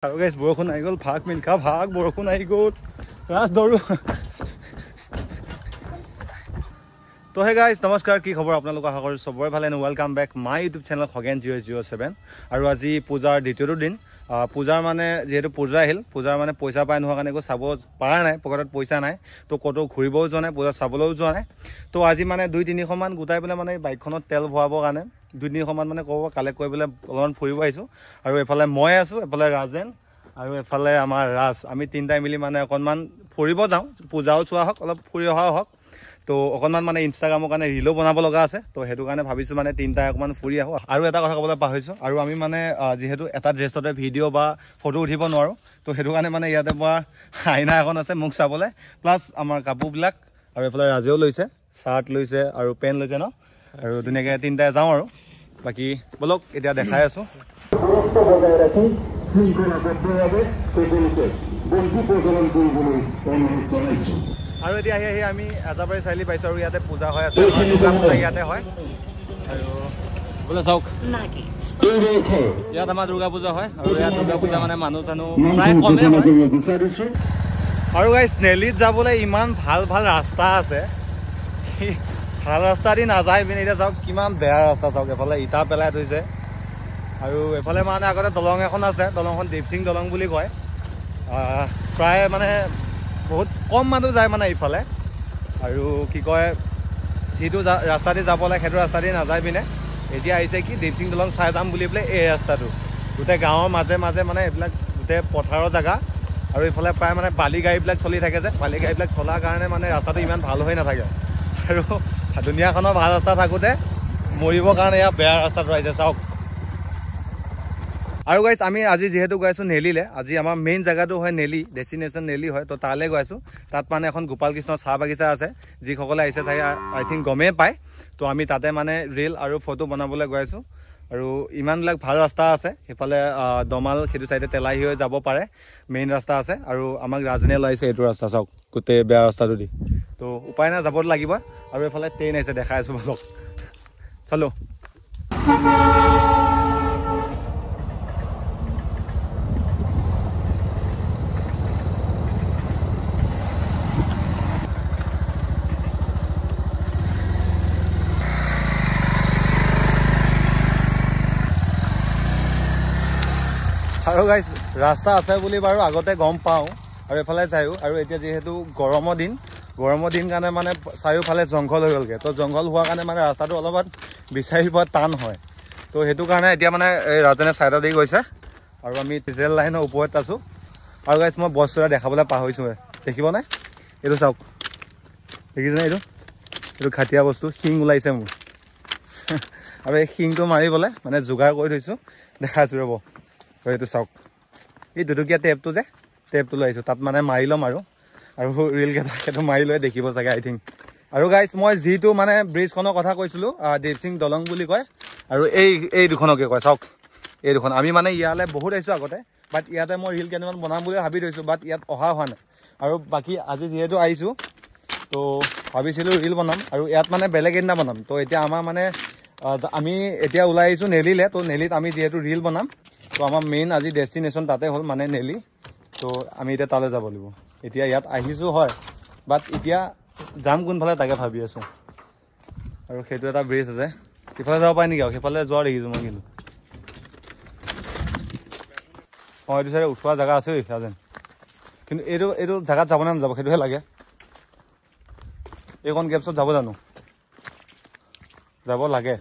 আৰু গাইছ বৰষুণ আহি গ'ল ভাগ মিলখা ভাগ বৰষুণ আহি গ'ল ৰাজ দৌৰো তো হে গাইজ নমস্কাৰ কি খবৰ আপোনালোক আশা কৰোঁ চবৰে ভালে welcome back my YouTube channel Khagen 007 আৰু আজি পূজাৰ দ্বিতীয়টো দিন পূজাৰ মানে যেহেতু পূজা আহিল পূজাৰ মানে পইচা পাই নোহোৱা কাৰণে একো চাব পৰা নাই পকেটত পইচা নাই তো ক'তো ঘূৰিবও যোৱা নাই পূজা চাবলৈও যোৱা নাই তো আজি মানে 2-3শ মান গোটাই পেলাই মানে বাইকখনত তেল ভৰাবৰ কাৰণে 2-3শ মান মানে ক'ব কালেক্ট কৰি পেলাই অলপমান ফুৰিব আহিছোঁ আৰু এফালে মই আছোঁ এফালে ৰাজেন আৰু এফালে আমাৰ ৰাজ আমি তিনিটাই মিলি মানে অকণমান ফুৰিব যাওঁ পূজাও চোৱা হওক অলপ ফুৰি অহাও হওক তো অকণমান মানে ইনষ্টাগ্ৰামৰ কাৰণে ৰিলো বনাব লগা আছে তো সেইটো কাৰণে ভাবিছোঁ মানে তিনিটাই অকণমান ফুৰি আহোঁ আৰু এটা কথা ক'বলৈ পাহৰিছোঁ আৰু আমি মানে যিহেতু এটা ড্ৰেছতে ভিডিঅ' বা ফটো উঠিব নোৱাৰোঁ তো সেইটো কাৰণে মানে ইয়াতে পৰা আইনা এখন আছে মোক চাবলৈ প্লাছ আমাৰ কাপোৰবিলাক আৰু এইফালে ৰাজেও লৈছে চাৰ্ট লৈছে আৰু পেণ্ট লৈছে ন আৰু ধুনীয়াকৈ তিনিটাই যাওঁ আৰু বাকী বলক এতিয়া দেখাই আছোঁ আৰু এতিয়া আহি আমি আজাবাৰী চাৰিআলি পাইছোঁ আৰু ইয়াতে পূজা হৈ আছে দুৰ্গা পূজা ইয়াতে হয় আৰু বোলে চাওক ইয়াত আমাৰ দুৰ্গা পূজা হয় আৰু ইয়াত দুৰ্গা পূজা মানে মানুহ চানুহ প্ৰায় কমেই হয় আৰু গাইছ নেলিত যাবলৈ ইমান ভাল ভাল ৰাস্তা আছে ভাল ৰাস্তা দি নাযায় পিনে এতিয়া চাওক কিমান বেয়া ৰাস্তা চাওক এফালে ইটা পেলাই থৈছে আৰু এফালে মানে আগতে দলং এখন আছে দলংখন দেৱসিং দলং বুলি কয় প্ৰায় মানে বহুত কম মানুহ যায় মানে ইফালে আৰু কি কয় যিটো ৰাস্তা দি যাব লাগে সেইটো ৰাস্তা দি নাযায় পিনে এতিয়া আহিছে কি দেৱসিং দলং চাই যাম বুলি পেলাই এই ৰাস্তাটো গোটেই গাঁৱৰ মাজে মাজে মানে এইবিলাক গোটেই পথাৰৰ জেগা আৰু এইফালে প্ৰায় মানে বালি গাড়ীবিলাক চলি থাকে যে বালি গাড়ীবিলাক চলাৰ কাৰণে মানে ৰাস্তাটো ইমান ভাল হৈ নাথাকে আৰু দুনিয়াখনৰ ভাল ৰাস্তা থাকোঁতে মৰিবৰ কাৰণে এয়া বেয়া ৰাস্তাটো আহিছে চাওক আৰু গাইছ আমি আজি যিহেতু গৈ আছোঁ নেলিলৈ আজি আমাৰ মেইন জেগাটো হয় নেলি ডেষ্টিনেশ্যন নেলি হয় তো তালৈ গৈ আছোঁ তাত মানে এখন গোপাল কৃষ্ণৰ চাহ বাগিচা আছে যিসকলে আহিছে চাগে আই থিংক গমেই পায় তো আমি তাতে মানে ৰিল আৰু ফটো বনাবলৈ গৈ আছোঁ আৰু ইমানবিলাক ভাল ৰাস্তা আছে সেইফালে দমাল সেইটো চাইডে তেলাই হৈ যাব পাৰে মেইন ৰাস্তা আছে আৰু আমাক ৰাজনে লৈ আহিছে এইটো ৰাস্তা চাওক গোটেই বেয়া ৰাস্তাটো দি তো উপায় নাই যাবতো লাগিব আৰু এইফালে ট্ৰেইন আহিছে দেখাই আছোঁ বলক চলো আৰু গাইছ ৰাস্তা আছে বুলি বাৰু আগতে গম পাওঁ আৰু এইফালে যায়ো আৰু এতিয়া যিহেতু গৰমৰ দিন কাৰণে মানে চাৰিওফালে জংঘল হৈ গ'লগৈ তো জংঘল হোৱাৰ কাৰণে মানে ৰাস্তাটো অলপমান বিচাৰি পোৱা টান হয় তো সেইটো কাৰণে এতিয়া মানে এই ৰাজনে ছাইডত দি গৈছে আৰু আমি ৰেল লাইনৰ ওপৰত আছোঁ আৰু গাইছ মই বস্তু এটা দেখাবলৈ পাহৰিছোঁ দেখিবনে এইটো চাওক দেখিছেনে এইটো খাটিয়া বস্তু শিং ওলাইছে মোৰ আৰু এই শিংটো মাৰিবলৈ মানে যোগাৰ কৰি থৈছোঁ দেখাইছোঁ ৰ'ব এইটো চাওক এই দুটকীয়া টেপটো লৈ আহিছোঁ তাত মানে মাৰি ল'ম আৰু ৰিলকেইটা সেইটো মাৰি লৈ দেখিব চাগে আই থিংক আৰু গাইছ মই যিটো মানে ব্ৰিজখনৰ কথা কৈছিলোঁ দেৱসিং দলং বুলি কয় আৰু এই দুখনকে কয় চাওক এই দুখন আমি মানে ইয়ালৈ বহুত আহিছোঁ আগতে বাট ইয়াতে মই ৰিল কেইটামান বনাম বুলি ভাবি থৈছোঁ বাট ইয়াত অহা হোৱা নাই আৰু বাকী আজি যিহেতু আহিছোঁ তো ভাবিছিলোঁ ৰিল বনাম আৰু ইয়াত মানে বেলেগ এদিনা বনাম তো এতিয়া আমাৰ মানে আমি এতিয়া ওলাই আহিছোঁ নেলিলৈ তো নেলিত আমি যিহেতু ৰিল বনাম তো আমাৰ মেইন আজি ডেষ্টিনেশ্যন তাতে হ'ল মানে নেলি তো আমি এতিয়া তালৈ যাব লাগিব এতিয়া ইয়াত আহিছোঁ হয় বাট এতিয়া যাম কোনফালে তাকে ভাবি আছোঁ আৰু সেইটো এটা ব্ৰিজ আছে সিফালে যাব পাৰি নেকি আৰু সেইফালে যোৱা দেখিছোঁ মই কিন্তু এইটো চাইডে উঠোৱা জেগা আছে যেন কিন্তু এইটো জেগাত যাব নে নাযাব সেইটোহে লাগে এইখন গেপছত যাব জানো যাব লাগে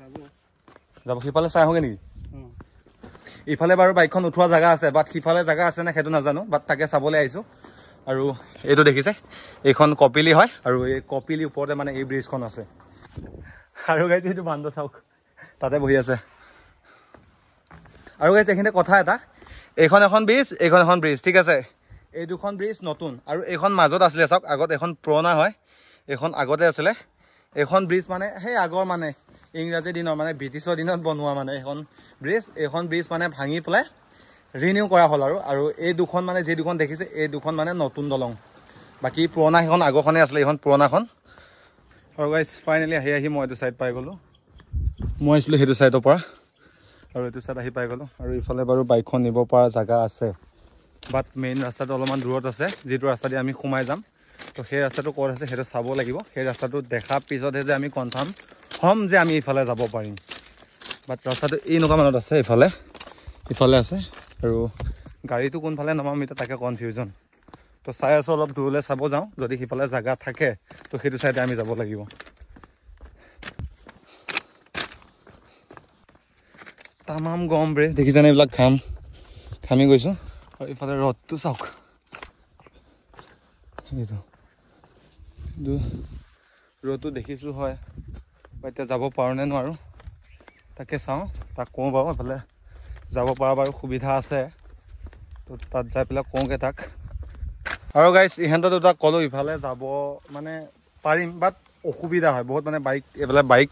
যাব সিফালে চাই আহোঁগৈ নেকি ইফালে বাৰু বাইকখন উঠোৱা জেগা আছে বাট সিফালে জেগা আছে নে সেইটো নাজানো বাট তাকে চাবলৈ আহিছোঁ আৰু এইটো দেখিছে এইখন কপিলি হয় আৰু এই কপিলিৰ ওপৰতে মানে এই ব্ৰিজখন আছে আৰু গাইছে সেইটো বান্দৰ চাওক তাতে বহি আছে আৰু গাইছে এইখিনিতে কথা এটা এইখন এখন ব্ৰিজ ঠিক আছে এই দুখন ব্ৰিজ নতুন আৰু এইখন মাজত আছিলে চাওক আগত এখন পুৰণা হয় এইখন আগতে আছিলে এইখন ব্ৰিজ মানে সেই আগৰ মানে ইংৰাজী দিনৰ মানে ব্ৰিটিছৰ দিনত বনোৱা মানে এইখন ব্ৰিজ মানে ভাঙি পেলাই ৰিনিউ কৰা হ'ল আৰু এই দুখন মানে যি দুখন দেখিছে এই দুখন মানে নতুন দলং বাকী পুৰণা সেইখন আগৰখনে আছিলে এইখন পুৰণাখন আৰু গাইছ ফাইনেলি আহি মই এইটো চাইড পাই গ'লোঁ মই আছিলোঁ সেইটো চাইডৰ পৰা আৰু এইটো চাইড আহি পাই গ'লোঁ আৰু ইফালে বাৰু বাইকখন নিব পৰা জাগা আছে বাট মেইন ৰাস্তাটো অলপমান দূৰত আছে, যিটো ৰাস্তা দি আমি সোমাই যাম। তো সেই ৰাস্তাটো ক'ত আছে সেইটো চাব লাগিব। সেই ৰাস্তাটো দেখাৰ পিছতহে যে আমি কনফাৰ্ম হ'ম যে আমি ইফালে যাব পাৰিম। বাট ৰাস্তাটো এনেকুৱা মানত আছে, ইফালে আছে আৰু গাড়ীটো কোনফালে নমাম এতিয়া তাকে কনফিউজন। তো চাই আছোঁ অলপ দূৰলৈ চাব যাওঁ, যদি সিফালে জেগা থাকে তো সেইটো চাইডে আমি যাব লাগিব। তামাম গৰম বে, দেখিছেনে এইবিলাক ঘামি গৈছোঁ। আৰু ইফালে ৰ'দটো চাওক, এইটো ৰ'দটো দেখিছোঁ হয়, এতিয়া যাব পাৰোঁ নে নোৱাৰোঁ তাকে চাওঁ। তাক কওঁ বাৰু এইফালে যাব পৰা বাৰু সুবিধা আছে, তো তাত যাই পেলাই কওঁগৈ তাক। আৰু গাইজ ইহঁতৰ দুটাক ক'লোঁ ইফালে যাব মানে পাৰিম, বাট অসুবিধা হয় বহুত, মানে এইফালে বাইক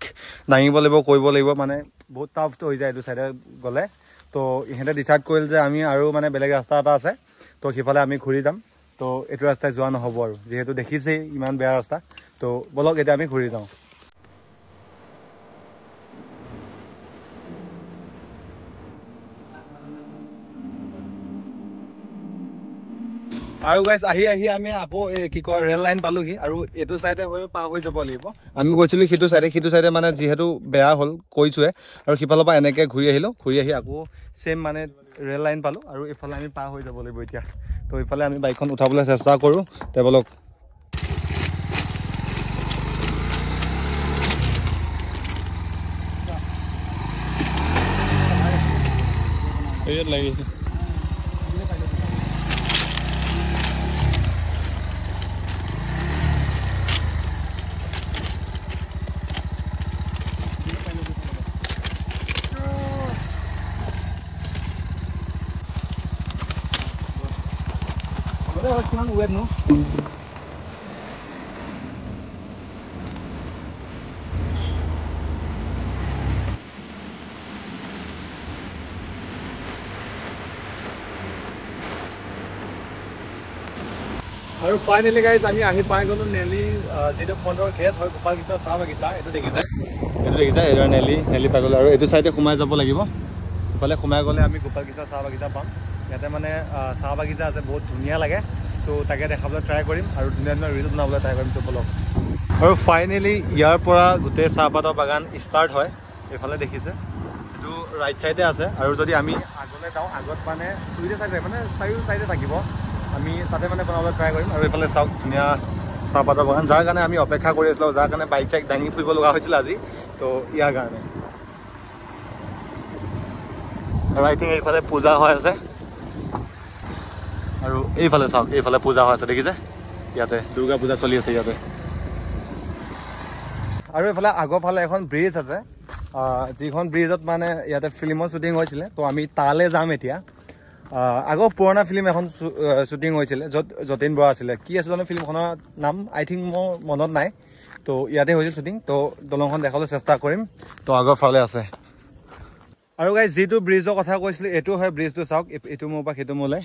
দাঙিব লাগিব, কৰিব লাগিব, মানে বহুত টাফ হৈ যায় এইটো চাইডে গ'লে। তো ইহঁতে ডিচাইড কৰিল যে আমি আৰু মানে বেলেগ ৰাস্তা এটা আছে, তো সিফালে আমি ঘূৰি যাম। তো এইটো ৰাস্তাই যোৱা নহ'ব আৰু, যিহেতু দেখিছেই ইমান বেয়া ৰাস্তা। তো ব'লক এতিয়া আমি ঘূৰি যাওঁ। আৰু গাইজ আহি আমি আকৌ কি কয় ৰেল লাইন পালোহি, আৰু এইটো চাইডে হৈ পাৰ হৈ যাব লাগিব। আমি গৈছিলোঁ সিটো চাইডে মানে যিহেতু বেয়া হ'ল কৈছোঁৱে, আৰু সিফালৰ পৰা এনেকৈ ঘূৰি আহি আকৌ চেম মানে ৰেল লাইন পালোঁ, আৰু এইফালে আমি পাৰ হৈ যাব লাগিব এতিয়া। তো ইফালে আমি বাইকখন উঠাবলৈ চেষ্টা কৰোঁ, তে ব'লক। লাগিছে কিমান ৱেট নো। আৰু ফাইনেলি গাইজ আমি আহি পাই গ'লোঁ নেলি, যিটো ফ্ৰণ্টৰ গেট হয় গোপালকৃষ্ণ চাহ বাগিচা। এইটো দেখিছে এইটো নেলি পাই গ'লোঁ। আৰু এইটো চাইডে সোমাই যাব লাগিব, ইফালে সোমাই গ'লে আমি গোপালকৃষ্ণ চাহ বাগিচা পাম। ইয়াতে মানে চাহ বাগিচা আছে, বহুত ধুনীয়া লাগে। তো তাকে দেখাবলৈ ট্ৰাই কৰিম আৰু ধুনীয়া ৰিল বনাবলৈ ট্ৰাই কৰিম। তো ব'লক। আৰু ফাইনেলি ইয়াৰ পৰা গোটেই চাহপাতৰ বাগান ষ্টাৰ্ট হয়। এইফালে দেখিছে এইটো ৰাইট চাইডে আছে, আৰু যদি আমি আগলৈ যাওঁ আগত মানে দুইটা চাইডে মানে চাৰিও চাইডে থাকিব, আমি তাতে মানে বনাবলৈ ট্ৰাই কৰিম। আৰু এইফালে চাওক ধুনীয়া চাহপাতৰ বাগান, যাৰ কাৰণে আমি অপেক্ষা কৰি আছিলোঁ, যাৰ কাৰণে বাইক চাইক দাঙি ফুৰিব লগা হৈছিল আজি। তো ইয়াৰ কাৰণে। আৰু আই থিংক এইফালে পূজা হৈ আছে, আৰু এইফালে চাওক এইফালে পূজা হৈ আছে, দেখিছে ইয়াতে দুৰ্গা পূজা চলি আছে ইয়াতে। আৰু এইফালে আগৰ ফালে এখন ব্ৰিজ আছে, যিখন ব্ৰিজত মানে ইয়াতে ফিল্মৰ শ্বুটিং হৈছিলে। তো আমি তালৈ যাম এতিয়া। আগৰ পুৰণা ফিল্ম এখন শ্বুটিং হৈছিলে, য'ত যতীন বৰা আছিলে। কি আছিলে জানো ফিল্মখনৰ নাম, আই থিংক মোৰ মনত নাই। তো ইয়াতে হৈছিল শ্বুটিং। তো দলংখন দেখাবলৈ চেষ্টা কৰিম। তো আগৰ ফালে আছে। আৰু গাইজ যিটো ব্ৰিজৰ কথা কৈছিলোঁ এইটো হয় ব্ৰিজটো, চাওক এইটো মোৰ পৰা সেইটো মোলৈ,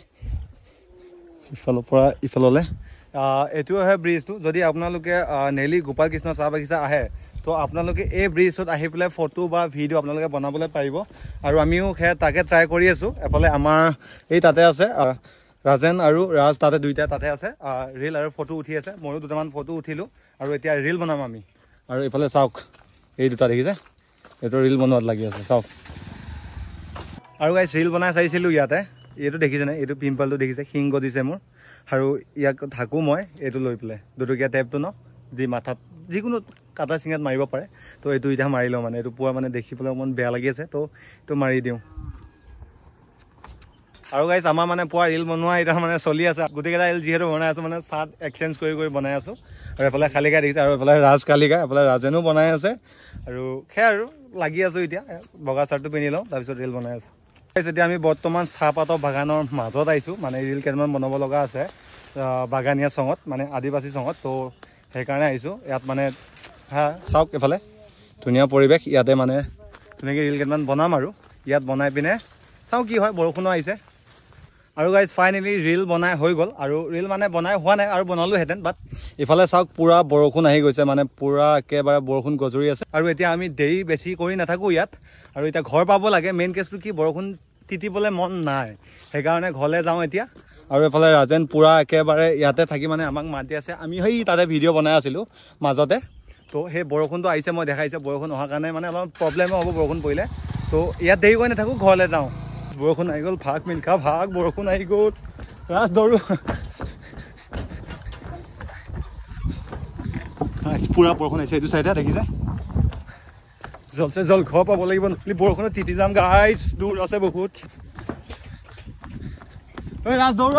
ইফালৰ পৰা ইফাললৈ এইটো হয় ব্ৰিজটো। যদি আপোনালোকে নেলি গোপালকৃষ্ণ চাহ বাগিচা আহে, তো আপোনালোকে এই ব্ৰিজত আহি পেলাই ফটো বা ভিডিঅ' আপোনালোকে বনাবলৈ পাৰিব। আৰু আমিও তাকে ট্ৰাই কৰি আছোঁ। এফালে আমাৰ এই তাতে আছে ৰাজেন আৰু ৰাজ, তাতে দুইটা তাতে আছে, ৰিল আৰু ফটো উঠি আছে। ময়ো দুটামান ফটো উঠিলোঁ, আৰু এতিয়া ৰিল বনাম আমি। আৰু এইফালে চাওক এই দুটা দেখিছে, এইটো ৰিল বনোৱাত লাগি আছে চাওক। আৰু গাইজ ৰিল বনাই চাইছিলোঁ ইয়াতে, এইটো দেখিছেনে, এইটো পিম্পলটো দেখিছে, শিং গজিছে মোৰ। আৰু ইয়াক থাকোঁ মই এইটো লৈ পেলাই, দুটকীয়া টেপটো ন, যি মাথাত যিকোনো কাটা চিঙাত মাৰিব পাৰে। তো এইটো এতিয়া মাৰি লওঁ, মানে এইটো পুৰা মানে দেখি পেলাই অকণমান বেয়া লাগি আছে। তো এইটো মাৰি দিওঁ। আৰু গাইজ আমাৰ মানে পুৰা ৰিল বনোৱা এতিয়া মানে চলি আছে। গোটেইকেইটা ৰিল যিহেতু বনাই আছোঁ, মানে চাৰ্ট এক্সচেঞ্জ কৰি বনাই আছোঁ। আৰু এইফালে কালিকা দেখিছে, আৰু এইফালে ৰাজ কালিকা, এইফালে ৰাজেনো বনাই আছে। আৰু সেয়া আৰু লাগি আছোঁ এতিয়া, বগা চাৰ্টটো পিন্ধি লওঁ, তাৰপিছত ৰিল বনাই আছোঁ। এতিয়া আমি বৰ্তমান চাহপাতৰ বাগানৰ মাজত আহিছোঁ, মানে ৰিল কেইটামান বনাব লগা আছে বাগানীয়া চঙত, মানে আদিবাসী চঙত। তো সেইকাৰণে আহিছোঁ ইয়াত। মানে চাওক এইফালে ধুনীয়া পৰিৱেশ, ইয়াতে মানে ধুনীয়াকৈ ৰিল কেইটামান বনাম। আৰু ইয়াত বনাই পিনে চাওঁ কি হয়, বৰষুণো আহিছে। আৰু গাইজ ফাইনেলি ৰিল বনাই হৈ গ'ল, আৰু ৰিল মানে বনাই হোৱা নাই, আৰু বনালোহেঁতেন, বাট ইফালে চাওক পুৰা বৰষুণ আহি গৈছে, মানে পুৰা একেবাৰে বৰষুণ গজৰি আছে। আৰু এতিয়া আমি দেৰি বেছি কৰি নাথাকোঁ ইয়াত, আৰু এতিয়া ঘৰ পাব লাগে। মেইন কেছটো কি, বৰষুণ তিতিবলৈ মন নাই, সেইকাৰণে ঘৰলৈ যাওঁ এতিয়া। আৰু এফালে ৰাজেন পুৰা একেবাৰে ইয়াতে থাকি মানে আমাক মাতি আছে আমি সেই তাতে ভিডিঅ' বনাই আছিলোঁ মাজতে তো সেই বৰষুণটো আহিছে মই দেখাইছে বৰষুণ অহাৰ কাৰণে মানে অলপ প্ৰব্লেমো হ'ব বৰষুণ পৰিলে তো ইয়াত দেৰি কৰি নাথাকোঁ ঘৰলৈ যাওঁ বৰষুণ আহি গ'ল ভাগ মিল্খা ভাগ বৰষুণ আহি গ'ল ৰাজ দৌৰো পুৰা বৰষুণ আহিছে এইটো চাইডে দেখিছে জলছে জল ঘৰ পাব লাগিব নহ'লে বৰষুণত তিতি যাম গাইজ দূৰ আছে বহুত ৰাজ দৌৰ